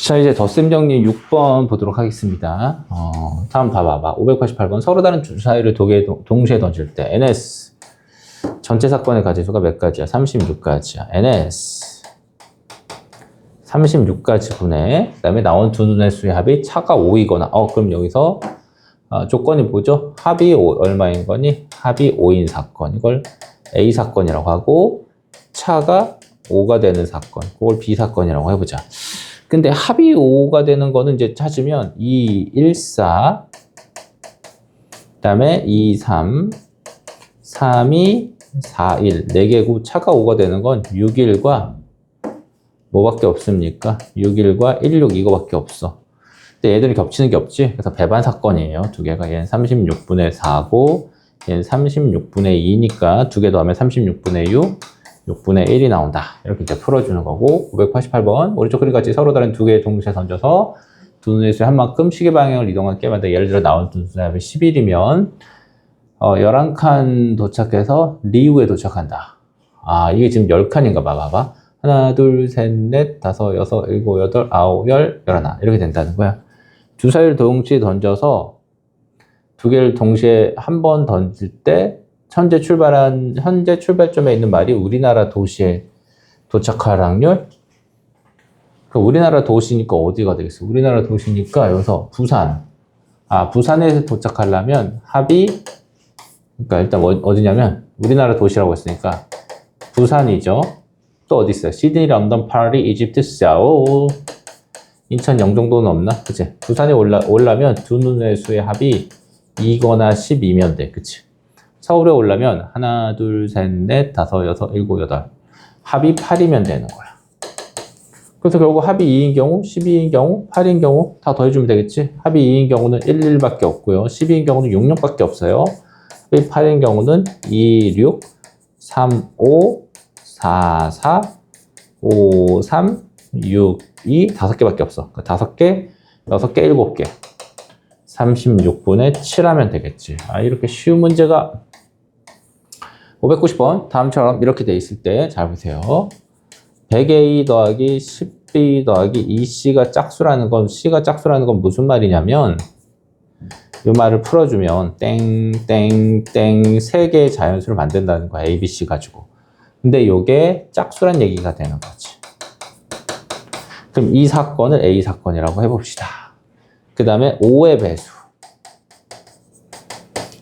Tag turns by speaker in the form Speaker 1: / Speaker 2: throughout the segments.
Speaker 1: 자, 이제 덧셈 정리 6번 보도록 하겠습니다. 다음 봐봐봐. 588번. 서로 다른 주사위를 두 개 동시에 던질 때 NS 전체 사건의 가지수가 몇 가지야? 36가지야. NS 36가지 분의 그 다음에 나온 두 눈의 수의 합이 차가 5이거나 그럼 여기서 조건이 뭐죠? 합이 얼마인 거니? 합이 5인 사건. 이걸 A 사건이라고 하고 차가 5가 되는 사건. 그걸 B 사건이라고 해보자. 근데 합이 5가 되는 거는 이제 찾으면 2, 1, 4, 그 다음에 2, 3, 3, 2, 4, 1. 4개고 차가 5가 되는 건 6, 1과 뭐밖에 없습니까? 6, 1과 1, 6 이거밖에 없어. 근데 얘들이 겹치는 게 없지? 그래서 배반 사건이에요. 두 개가. 얘는 36분의 4고 얘는 36분의 2니까 두 개 더하면 36분의 6. 6분의 1이 나온다. 이렇게 이제 풀어주는 거고 588번 오른쪽 그림 같이 서로 다른 두 개 동시에 던져서 두 눈의 수의 한 만큼 시계 방향을 이동하게 만들 예를 들어 나온 두 눈의 합이 11이면 11칸 도착해서 리우에 도착한다. 이게 지금 10칸인가 봐봐. 하나, 둘, 셋, 넷, 다섯, 여섯, 일곱, 여덟, 아홉, 열, 열하나 이렇게 된다는 거야. 주사위를 동시에 던져서 두 개를 동시에 한 번 던질 때 현재 출발점에 있는 말이 우리나라 도시에 도착할 확률? 우리나라 도시니까 어디가 되겠어? 우리나라 도시니까 여기서 부산. 부산에 도착하려면 합이, 그러니까 일단 어디냐면 우리나라 도시라고 했으니까 부산이죠. 또 어디 있어요? 시드니, 런던, 파리, 이집트, 세울. 인천, 영종도는 없나? 그치? 부산에 올라면 두 눈의 수의 합이 2거나 12면 돼. 그치? 서울에 오려면 하나, 둘, 셋, 넷, 다섯, 여섯, 일곱, 여덟. 합이 8이면 되는 거야. 그래서 결국 합이 2인 경우, 12인 경우, 8인 경우 다 더해주면 되겠지? 합이 2인 경우는 1, 1밖에 없고요. 12인 경우는 6, 6밖에 없어요. 합이 8인 경우는 2, 6, 3, 5, 4, 4, 5, 3, 6, 2, 5개밖에 없어. 5개, 6개, 7개. 36분의 7 하면 되겠지. 이렇게 쉬운 문제가 590번 다음처럼 이렇게 돼 있을 때 잘 보세요. 100A 더하기 10B 더하기 2C가 짝수라는 건 C가 짝수라는 건 무슨 말이냐면 이 말을 풀어주면 땡땡땡 세 개의 자연수를 만든다는 거야. A, B, C 가지고. 근데 이게 짝수란 얘기가 되는 거지. 그럼 이 사건을 A 사건이라고 해봅시다. 그 다음에 5의 배수.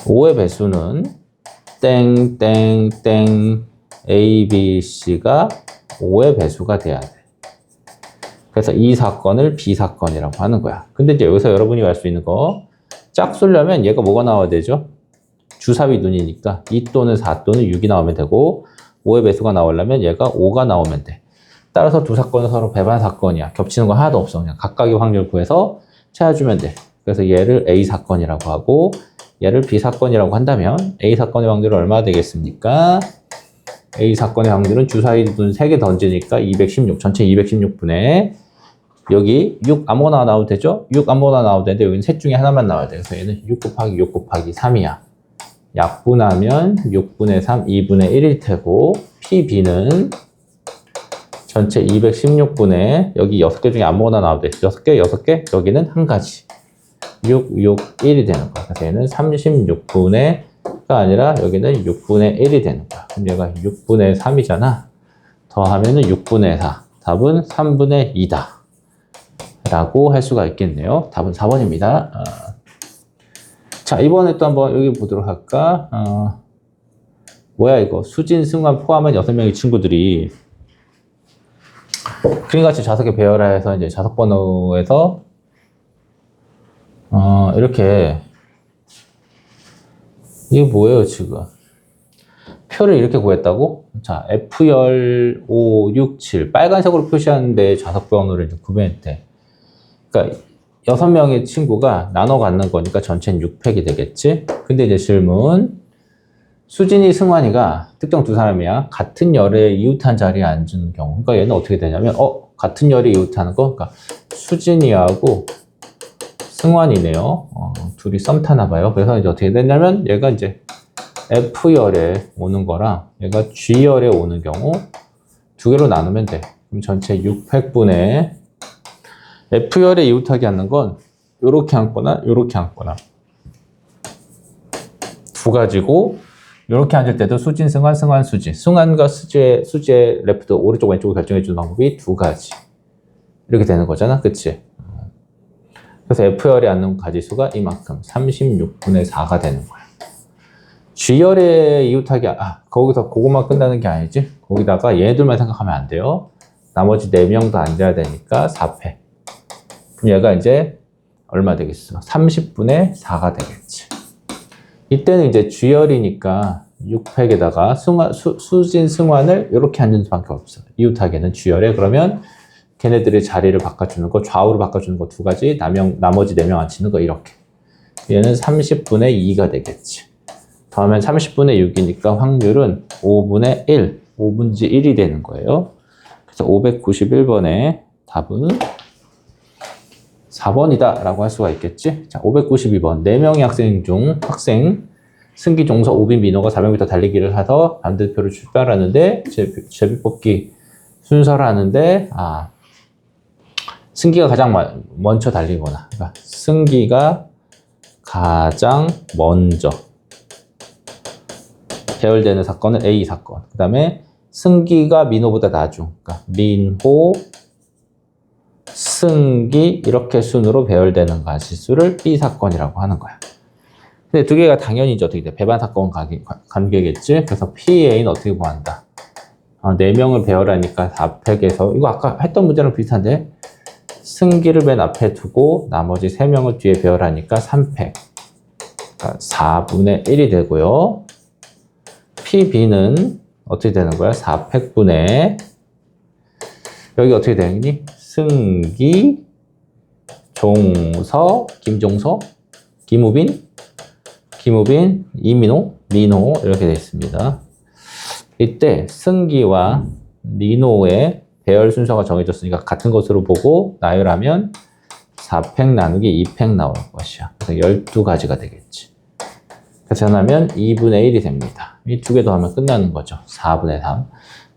Speaker 1: 5의 배수는 땡땡땡 A, B, C가 5의 배수가 돼야 돼. 그래서 이 사건을 B 사건이라고 하는 거야. 근데 이제 여기서 여러분이 알 수 있는 거 짝수려면 얘가 뭐가 나와야 되죠? 주사위 눈이니까 2 또는 4 또는 6이 나오면 되고 5의 배수가 나오려면 얘가 5가 나오면 돼. 따라서 두 사건은 서로 배반 사건이야. 겹치는 거 하나도 없어. 그냥 각각의 확률 구해서 찾아주면 돼. 그래서 얘를 A 사건이라고 하고 얘를 B 사건이라고 한다면 A 사건의 확률은 얼마나 되겠습니까? A 사건의 확률은 주사위 눈 3개 던지니까 216, 전체 216분의 여기 6 아무거나 나와도 되죠? 6 아무거나 나와도 되는데 여기는 셋 중에 하나만 나와야 돼. 그래서 얘는 6 곱하기 6 곱하기 3이야. 약분하면 6분의 3, 2분의 1일 테고 PB는 전체 216분의 여기 6개 중에 아무거나 나와도 돼. 6개, 6개, 여기는 한 가지. 6, 6, 1이 되는 거야. 그래서 얘는 36분의가 아니라 여기는 6분의 1이 되는 거야. 그럼 얘가 6분의 3이잖아. 더하면은 6분의 4. 답은 3분의 2다. 라고 할 수가 있겠네요. 답은 4번입니다. 자, 이번에 또 한번 여기 보도록 할까? 뭐야 이거. 수진, 승관 포함한 6명의 친구들이 그림같이 좌석에 배열해서 이제 좌석 번호에서 이렇게 이게 뭐예요 지금 표를 이렇게 구했다고? 자 F열 5, 6, 7 빨간색으로 표시하는데 좌석 번호를 이제 구매했대. 그러니까 6명의 친구가 나눠 갖는 거니까 전체는 6팩이 되겠지. 근데 이제 질문 수진이, 승환이가 특정 두 사람이야. 같은 열에 이웃한 자리에 앉은 경우. 그러니까 얘는 어떻게 되냐면, 같은 열에 이웃하는 거? 그러니까 수진이하고 승환이네요. 둘이 썸 타나 봐요. 그래서 이제 어떻게 되냐면, 얘가 이제 F열에 오는 거랑 얘가 G열에 오는 경우 두 개로 나누면 돼. 그럼 전체 6팩분의 F열에 이웃하게 하는 건 요렇게 앉거나 요렇게 앉거나 두 가지고, 요렇게 앉을 때도 수진, 승환, 승환, 수진. 승환과 수지의 레프트, 오른쪽, 왼쪽을 결정해주는 방법이 두 가지. 이렇게 되는 거잖아. 그치? 그래서 F열에 앉는 가지수가 이만큼 36분의 4가 되는 거야. G열에 이웃하기, 거기서 그것만 끝나는 게 아니지. 거기다가 얘네들만 생각하면 안 돼요. 나머지 4명도 앉아야 되니까 4패. 그럼 얘가 이제 얼마 되겠어? 30분의 4가 되겠지. 이때는 이제 G열이니까 6팩에다가 수진, 승환을 이렇게 앉는 수밖에 없어. 이웃하기는 G열에. 그러면 걔네들의 자리를 바꿔주는 거, 좌우로 바꿔주는 거 두 가지, 나머지 4명 앉히는 거 이렇게. 얘는 30분의 2가 되겠지. 더하면 30분의 6이니까 확률은 5분의 1, 5분지 1이 되는 거예요. 그래서 591번의 답은 4번이다 라고 할 수가 있겠지. 자, 592번. 4명의 학생, 승기, 종서, 오빈, 민호가 400m 달리기를 하서 반대표를 출발하는데, 제비뽑기 순서를 하는데, 승기가 가장 먼저 달리거나, 그러니까 승기가 가장 먼저 배열되는 사건은 A 사건. 그 다음에 승기가 민호보다 나중, 그러니까 민호, 승기 이렇게 순으로 배열되는 가지수를 B 사건이라고 하는 거야. 근데 두 개가 당연히 이제 어떻게 돼? 배반 사건 관계겠지? 그래서 PA는 어떻게 구한다? 4명을 배열하니까 4팩에서, 이거 아까 했던 문제랑 비슷한데, 승기를 맨 앞에 두고 나머지 3명을 뒤에 배열하니까 3팩. 그러니까 4분의 1이 되고요. PB는 어떻게 되는 거야? 4팩분의, 여기 어떻게 되니? 승기, 종서, 김종서, 김우빈, 이민호, 민호 이렇게 되어 있습니다. 이때 승기와 민호의 배열 순서가 정해졌으니까 같은 것으로 보고 나열하면 4팩 나누기 2팩 나올 것이야. 그래서 12가지가 되겠지. 그래서 하면 2분의 1이 됩니다. 이 두 개 더하면 끝나는 거죠. 4분의 3.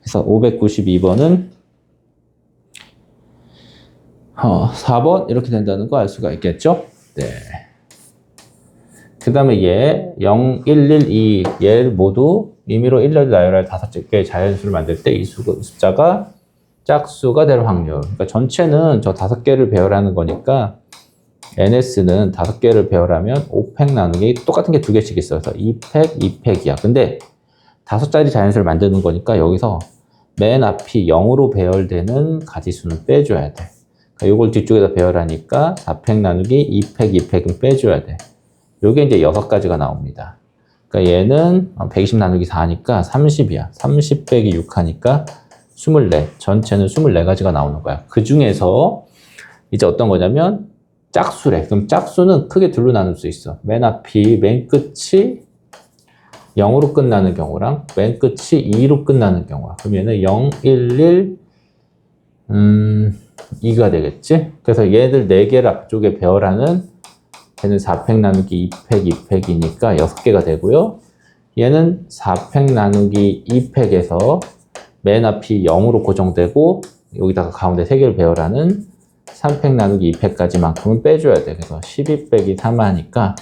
Speaker 1: 그래서 592번은 4번 이렇게 된다는 거 알 수가 있겠죠? 네. 그 다음에 얘 0, 1, 1, 2 얘를 모두 임의로 1을 나열할 5개의 자연수를 만들 때 이 숫자가 짝수가 될 확률. 그러니까 전체는 저 5개를 배열하는 거니까 NS는 5개를 배열하면 5팩 나누기 똑같은 게 2개씩 있어요. 그래서 2팩, 2팩이야. 근데 5자리 자연수를 만드는 거니까 여기서 맨 앞이 0으로 배열되는 가지수는 빼줘야 돼. 그러니까 이걸 뒤쪽에다 배열하니까 4팩 나누기 2팩, 2팩은 빼줘야 돼. 요게 이제 6가지가 나옵니다. 그러니까 얘는 120 나누기 4니까 30이야. 30 빼기 6 하니까 24. 전체는 24가지가 나오는 거야. 그 중에서 이제 어떤 거냐면 짝수래. 그럼 짝수는 크게 둘로 나눌 수 있어. 맨 앞이, 맨 끝이 0으로 끝나는 경우랑 맨 끝이 2로 끝나는 경우야. 그럼 얘는 0, 1, 1, 2가 되겠지? 그래서 얘들 4개를 앞쪽에 배열하는 얘는 4팩 나누기 2팩, 2팩이니까 6개가 되고요. 얘는 4팩 나누기 2팩에서 맨 앞이 0으로 고정되고 여기다가 가운데 3개를 배열하는 3팩 나누기 2팩까지만큼은 빼줘야 돼. 그래서 12 빼기 3 하니까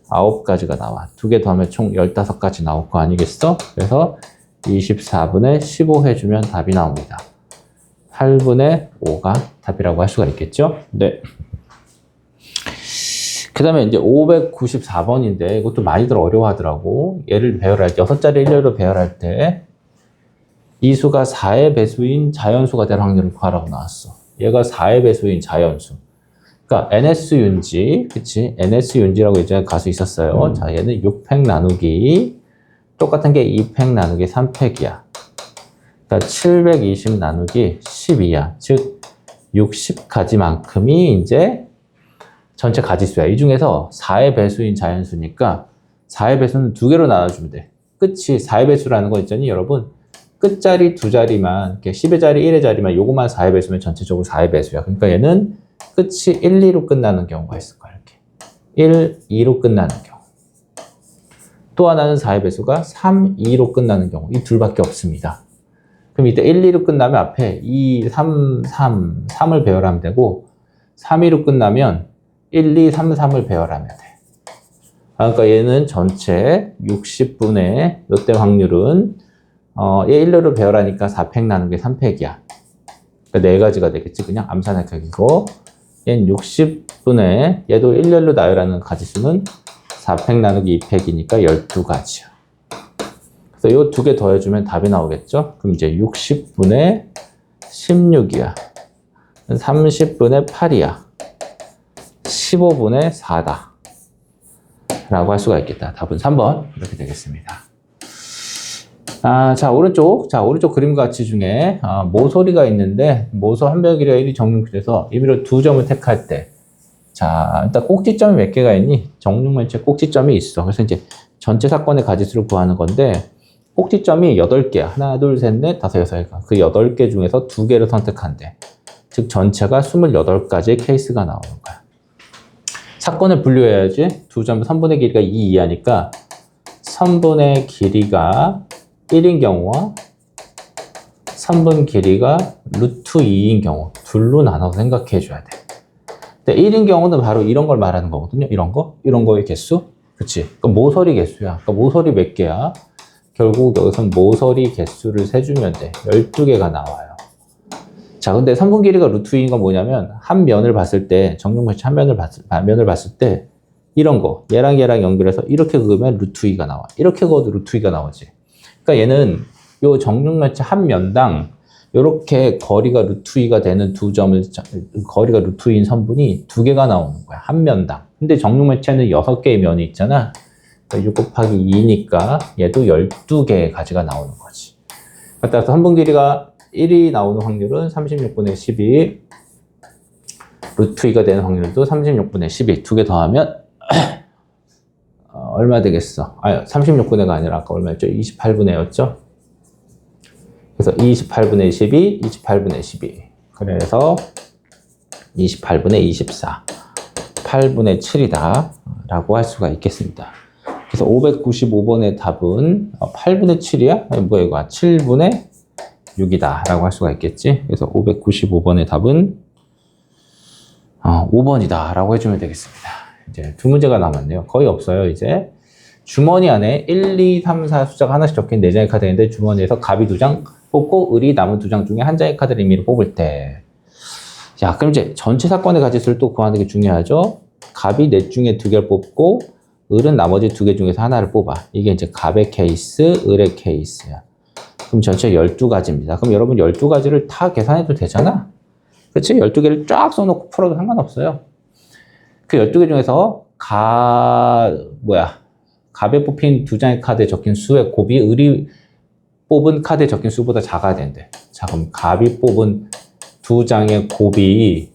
Speaker 1: 9가지가 나와. 2개 더하면 총 15가지 나올 거 아니겠어? 그래서 24분의 15 해주면 답이 나옵니다. 8분의 5가 답이라고 할 수가 있겠죠? 네. 그 다음에 이제 594번인데 이것도 많이들 어려워하더라고. 얘를 배열할 때, 6자리 일렬로 배열할 때 이 수가 4의 배수인 자연수가 될 확률을 구하라고 나왔어. 얘가 4의 배수인 자연수. 그러니까 NS윤지, 그치? NS윤지라고 예전에 가수 있었어요. 자, 얘는 6팩 나누기, 똑같은 게 2팩 나누기 3팩이야. 그러니까 720 나누기 12야. 즉, 60가지만큼이 이제 전체 가지수야. 이 중에서 4의 배수인 자연수니까 4의 배수는 2개로 나눠주면 돼. 끝이 4의 배수라는 거 있잖니, 여러분. 끝자리 2자리만, 이렇게 10의 자리, 1의 자리만 요것만 4의 배수면 전체적으로 4의 배수야. 그러니까 얘는 끝이 1, 2로 끝나는 경우가 있을 거야. 이렇게. 1, 2로 끝나는 경우. 또 하나는 4의 배수가 3, 2로 끝나는 경우. 이 둘밖에 없습니다. 그럼 이때 1, 2로 끝나면 앞에 2, 3, 3, 3을 배열하면 되고 3, 2로 끝나면 1, 2, 3, 3을 배열하면 돼. 그러니까 얘는 전체 60분의 이때 확률은 얘 1로 배열하니까 4팩 나누기 3팩이야. 그러니까 네 가지가 되겠지. 그냥 암산액이고 얘는 60분의 얘도 1열로 나열하는 가지수는 4팩 나누기 2팩이니까 12가지야. 그래서 요 두 개 더해주면 답이 나오겠죠? 그럼 이제 60분의 16이야. 30분의 8이야. 15분의 4다. 라고 할 수가 있겠다. 답은 3번. 이렇게 되겠습니다. 자, 오른쪽 그림 가치 중에, 모서리가 있는데, 모서 한 별 길이가 1이 정육면체에서 임의로 두 점을 택할 때, 자, 일단 꼭지점이 몇 개가 있니? 정육면체 꼭지점이 있어. 그래서 이제 전체 사건의 가지수를 구하는 건데, 꼭지점이 8개야. 하나, 둘, 셋, 넷, 다섯, 여섯 개가. 그 8개 중에서 2개를 선택한대. 즉, 전체가 28가지의 케이스가 나오는 거야. 사건을 분류해야지. 두 점 선분의 길이가 2 이하니까 선분의 길이가 1인 경우와 선분 길이가 루트 2인 경우 둘로 나눠서 생각해 줘야 돼. 근데 1인 경우는 바로 이런 걸 말하는 거거든요. 이런 거의 개수. 그치? 그러니까 모서리 개수야. 그러니까 모서리 몇 개야? 결국 여기선 모서리 개수를 세주면 돼. 12개가 나와요. 자, 근데 선분 길이가 루트 2인 건 뭐냐면, 한 면을 봤을 때, 정육면체 한 면을 봤을 때, 이런 거, 얘랑 연결해서 이렇게 그으면 루트 2가 나와. 이렇게 그어도 루트 2가 나오지. 그러니까 얘는 요 정육면체 한 면당, 요렇게 거리가 루트 2가 되는 두 점을, 거리가 루트 2인 선분이 2개가 나오는 거야. 한 면당. 근데 정육면체는 6개의 면이 있잖아. 그러니까 6 곱하기 2니까 얘도 12개의 가지가 나오는 거지. 따라서 선분 길이가 1이 나오는 확률은 36분의 12, 루트 2가 되는 확률도 36분의 12, 두 개 더하면 얼마 되겠어? 36분의가 아니라 아까 얼마였죠? 28분의였죠? 그래서 28분의 12, 28분의 12. 그래서 28분의 24, 8분의 7이다 라고 할 수가 있겠습니다. 그래서 595번의 답은 8분의 7이야? 뭐야 이거? 7분의 6이다 라고 할 수가 있겠지. 그래서 595번의 답은 5번이다 라고 해주면 되겠습니다. 이제 두 문제가 남았네요. 거의 없어요. 이제 주머니 안에 1, 2, 3, 4 숫자가 하나씩 적힌 4장의 카드인데 주머니에서 갑이 2장 뽑고 을이 남은 2장 중에 한 장의 카드를 임의로 뽑을 때, 자, 그럼 이제 전체 사건의 가지수를 또 구하는 게 중요하죠. 갑이 넷 중에 2개를 뽑고 을은 나머지 2개 중에서 하나를 뽑아. 이게 이제 갑의 케이스, 을의 케이스야. 그럼 전체 12가지입니다. 그럼 여러분 12가지를 다 계산해도 되잖아? 그치? 12개를 쫙 써놓고 풀어도 상관없어요. 그 12개 중에서 갑에 뽑힌 2장의 카드에 적힌 수의 곱이 을이 뽑은 카드에 적힌 수보다 작아야 된대. 자, 그럼 갑이 뽑은 2장의 곱이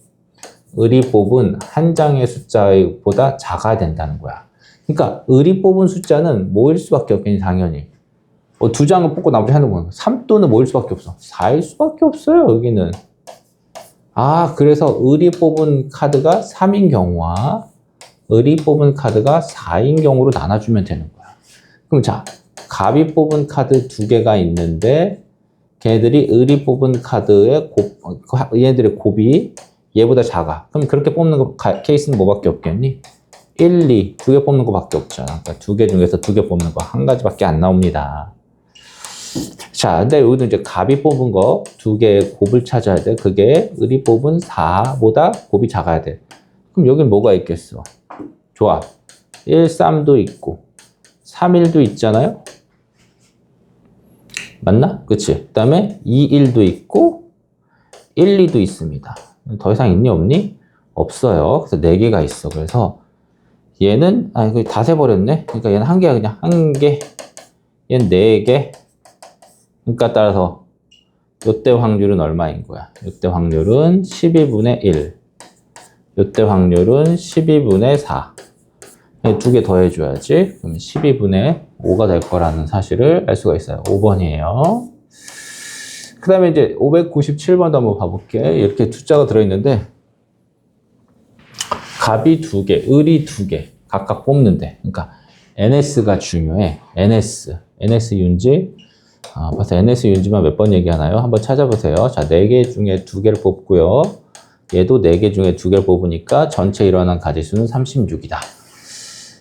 Speaker 1: 을이 뽑은 한 장의 숫자보다 작아야 된다는 거야. 그러니까 을이 뽑은 숫자는 뭐일 수밖에 없겠니, 당연히. 2장을 뽑고 나머지 하는 거야. 3 또는 뭐일 수밖에 없어? 4일 수밖에 없어요, 여기는. 그래서 을이 뽑은 카드가 3인 경우와 을이 뽑은 카드가 4인 경우로 나눠주면 되는 거야. 그럼 자, 갑이 뽑은 카드 2개가 있는데 걔네들이 을이 뽑은 카드의 얘네들의 곱이 얘보다 작아. 그럼 그렇게 뽑는 거 케이스는 뭐밖에 없겠니? 1, 2, 2개 뽑는 거밖에 없잖아. 그러니까 2개 중에서 2개 뽑는 거 한 가지밖에 안 나옵니다. 자, 근데 여기도 이제 갑이 뽑은 거 2개의 곱을 찾아야 돼. 그게 을이 뽑은 4보다 곱이 작아야 돼. 그럼 여긴 뭐가 있겠어? 좋아. 1, 3도 있고 3, 1도 있잖아요? 맞나? 그치? 그 다음에 2, 1도 있고 1, 2도 있습니다. 더 이상 있니 없니? 없어요. 그래서 4개가 있어. 그래서 얘는 이거 다 세버렸네. 그러니까 얘는 한 개야. 그냥 한 개. 얘는 4개. 그러니까 따라서 요때 확률은 얼마인 거야? 요때 확률은 12분의 1. 요때 확률은 12분의 4. 2개 더해줘야지. 그럼 12분의 5가 될 거라는 사실을 알 수가 있어요. 5번이에요. 그 다음에 이제 597번도 한번 봐볼게. 이렇게 숫자가 들어있는데 갑이 2개, 을이 2개 각각 뽑는데, 그러니까 NS가 중요해. NS 윤지. 벌써 NS 윤지만 몇 번 얘기하나요? 한번 찾아보세요. 자, 4개 중에 2개를 뽑고요. 얘도 4개 중에 2개를 뽑으니까 전체 일어난 가지수는 36이다.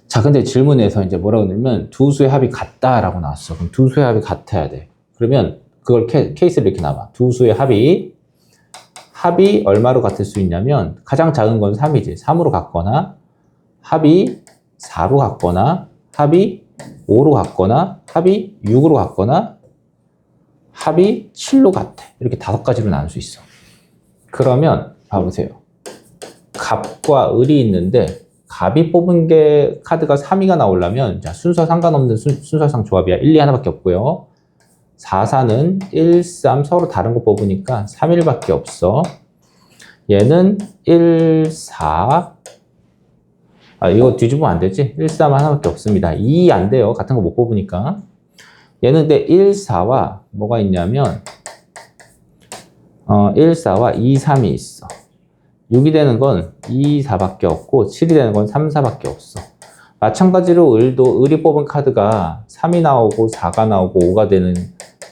Speaker 1: 자, 근데 질문에서 이제 뭐라고 하냐면 두 수의 합이 같다라고 나왔어. 그럼 두 수의 합이 같아야 돼. 그러면 그걸 케이스를 이렇게 나와. 두 수의 합이 얼마로 같을 수 있냐면 가장 작은 건 3이지. 3으로 같거나 합이 4로 같거나 합이 5로 같거나 합이 6으로 같거나 합이 7로 같아. 이렇게 5가지로 나눌 수 있어. 그러면 봐보세요. 갑과 을이 있는데 갑이 뽑은 게 카드가 3위가 나오려면 자, 순서 상관없는 순서상 조합이야. 1, 2 하나밖에 없고요. 4, 4는 1, 3 서로 다른 거 뽑으니까 3, 1밖에 없어. 얘는 1, 4 이거 뒤집으면 안 되지? 1, 3 하나밖에 없습니다. 2 안 돼요. 같은 거 못 뽑으니까. 얘는 근데 1, 4와 뭐가 있냐면 1, 4와 2, 3이 있어. 6이 되는 건 2, 4밖에 없고 7이 되는 건 3, 4밖에 없어. 마찬가지로 을이 뽑은 카드가 3이 나오고 4가 나오고 5가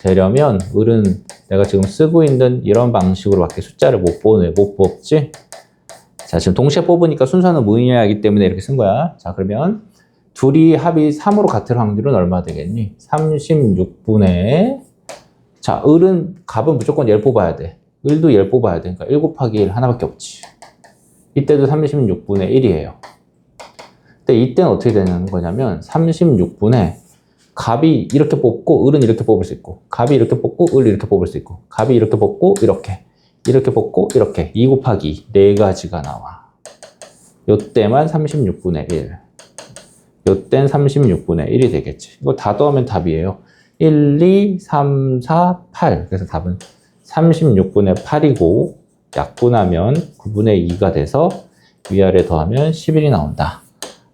Speaker 1: 되려면 을은 내가 지금 쓰고 있는 이런 방식으로밖에 숫자를 못 뽑지? 자, 지금 동시에 뽑으니까 순서는 무의미하기 때문에 이렇게 쓴 거야. 자, 그러면 둘이 합이 3으로 같을 확률은 얼마 되겠니? 36분의 자, 갑은 무조건 10 뽑아야 돼. 을도 10 뽑아야 돼. 그러니까 1 곱하기 1 하나밖에 없지. 이때도 36분의 1이에요. 근데 이때는 어떻게 되는 거냐면 36분의 갑이 이렇게 뽑고 을은 이렇게 뽑을 수 있고 갑이 이렇게 뽑고 을 이렇게 뽑을 수 있고 갑이 이렇게 뽑고 이렇게 뽑고 이렇게 2 곱하기 4가지가 나와. 요때만 36분의 1. 요땐 36분의 1이 되겠지. 이거 다 더하면 답이에요. 1, 2, 3, 4, 8. 그래서 답은 36분의 8이고 약분하면 9분의 2가 돼서 위아래 더하면 11이 나온다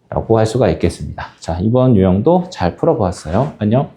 Speaker 1: 라고 할 수가 있겠습니다. 자, 이번 유형도 잘 풀어보았어요. 안녕.